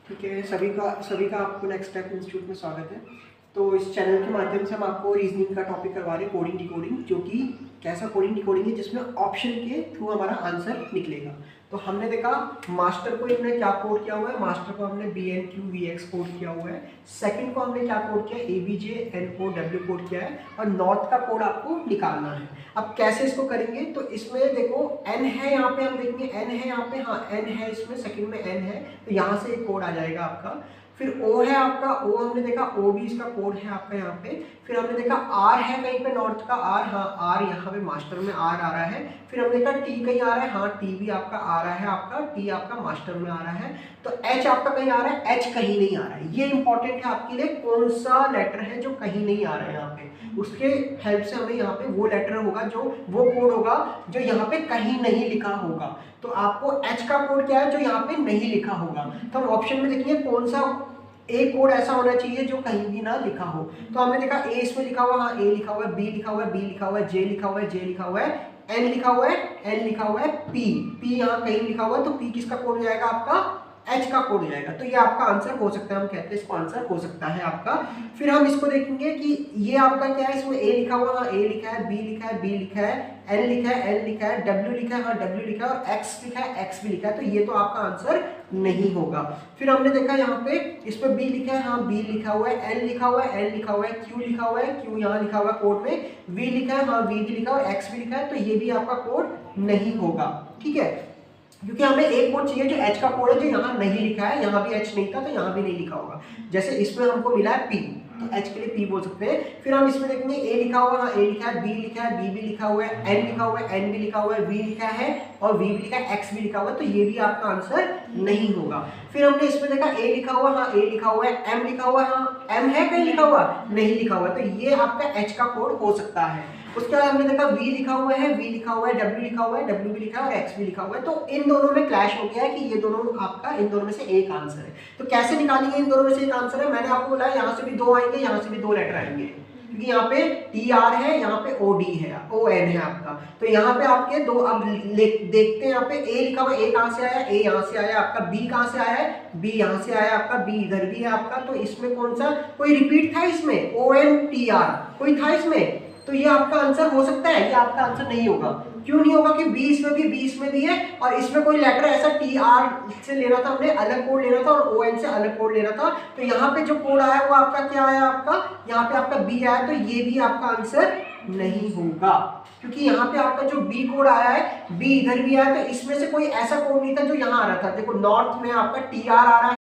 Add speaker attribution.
Speaker 1: ठीक है, सभी का आपको नेक्स्ट स्टेप इंस्टीट्यूट में स्वागत है। तो इस चैनल के माध्यम से हम आपको रीजनिंग का टॉपिक करवा रहे हैं, कोडिंग डिकोडिंग, जो कि कैसा कोडिंग डिकोडिंग है जिसमें ऑप्शन के थ्रू हमारा आंसर निकलेगा। तो हमने देखा मास्टर को हमने क्या कोड किया हुआ है, मास्टर को हमने BNQVX कोड किया हुआ है। सेकंड को हमने क्या कोड किया है, ABJNOW कोड किया है, और नॉर्थ का कोड आपको निकालना है। अब कैसे इसको करेंगे, तो इसमें देखो n है, यहाँ पे हम देखेंगे n है, यहाँ पे हाँ n है, इसमें सेकंड में n है, तो यहाँ से एक कोड आ जाएगा आपका। फिर O है आपका, O हमने देखा O भी इसका कोड है आपका यहाँ पे। फिर हमने देखा R है कहीं पे, नॉर्थ का R, हाँ R यहाँ पे मास्टर में R आ रहा है। फिर हमने देखा T कहीं आ रहा है, हाँ T भी आपका आ रहा है, आपका T आपका मास्टर में आ रहा है। तो H आपका कहीं आ रहा है, H कहीं नहीं आ रहा है। ये इंपॉर्टेंट है आपके लिए, कौन सा लेटर है जो कहीं नहीं आ रहा है यहाँ पे, उसके हेल्प से हमें यहाँ पे वो लेटर होगा, जो वो कोड होगा जो यहाँ पे कहीं नहीं लिखा होगा। तो आपको H का कोड क्या है जो यहाँ पे नहीं लिखा होगा, तो हम ऑप्शन में देखेंगे कौन सा एक कोड ऐसा होना चाहिए जो कहीं भी ना लिखा हो। तो हमने देखा A इसमें लिखा हुआ, हाँ A लिखा हुआ है, B लिखा हुआ है, B लिखा हुआ है, J लिखा हुआ है, J लिखा हुआ है, N लिखा हुआ है, N लिखा हुआ है, P यहाँ कहीं लिखा हुआ है, तो P किसका कोड हो जाएगा, आपका H का कोड हो जाएगा। तो ये आपका आंसर हो सकता है, हम कहते हैं इसको आंसर हो सकता है आपका। फिर हम इसको देखेंगे कि ये आपका क्या है, इसमें A लिखा हुआ, हाँ A लिखा है, B लिखा है, B लिखा है, N लिखा है, N लिखा है, W लिखा है, हाँ W लिखा है, और X लिखा है, X भी लिखा है, तो ये तो आपका आंसर नहीं होगा। फिर हमने देखा यहाँ पे इसमें B लिखा है, हाँ B लिखा हुआ है, N लिखा हुआ है, N लिखा हुआ है, Q लिखा हुआ है, Q यहाँ लिखा हुआ है कोड में, V लिखा है, हाँ V भी लिखा हुआ है, X भी लिखा है, तो ये भी आपका कोड नहीं होगा। ठीक है, क्योंकि हमें एक कोड चाहिए जो H का कोड है जो यहाँ नहीं लिखा है, यहाँ भी H नहीं था तो यहाँ भी नहीं लिखा होगा। जैसे इसमें हमको मिला है P, तो H के लिए P बोल सकते हैं। फिर हम इसमें देखेंगे A लिखा हुआ है, हाँ A लिखा है, B लिखा है, B भी लिखा हुआ है, N लिखा हुआ है, N भी लिखा हुआ है, V लिखा है और V भी लिखा है, X भी लिखा हुआ है, तो ये भी आपका आंसर नहीं होगा। फिर हमने इसमें देखा A लिखा हुआ, हाँ A लिखा हुआ है, M लिखा हुआ है, हाँ M है कहीं लिखा हुआ, नहीं लिखा हुआ, तो ये आपका H का कोड हो सकता है। उसके बाद हमने देखा V लिखा हुआ है, V लिखा हुआ है, W लिखा हुआ है, W भी लिखा है और X भी लिखा हुआ है, तो इन दोनों में क्लैश हो गया है कि ये दोनों आपका इन दोनों में से एक आंसर है। तो कैसे निकालेंगे इन दोनों में से एक आंसर है, मैंने आपको बोला है यहाँ से भी दो आएंगे, यहाँ से भी दो लेटर आएंगे, क्योंकि यहाँ पे TR है, यहाँ पे OD है, ON है आपका, तो यहाँ पे आपके दो। अब देखते हैं यहाँ पे A लिखा हुआ, A कहाँ से आया, A यहाँ से आया आपका, B कहाँ से आया है, B यहाँ से आया आपका, B इधर भी है आपका, तो इसमें कौन सा कोई रिपीट था, इसमें ONTR कोई था इसमें, तो ये आपका आंसर हो सकता है, ये आपका आंसर नहीं होगा। क्यों नहीं होगा कि B इसमें भी है और इसमें कोई लेटर ऐसा TR से लेना था, हमने अलग कोड लेना था और ON से अलग कोड लेना था, तो यहाँ पे जो कोड आया वो आपका क्या आया, आपका यहाँ पे आपका B आया, तो ये भी आपका आंसर नहीं होगा, क्योंकि यहाँ पे आपका जो B कोड आया है, B इधर भी आया, तो इसमें से कोई ऐसा कोड नहीं था जो यहाँ आ रहा था। देखो नॉर्थ में आपका TR आ रहा है,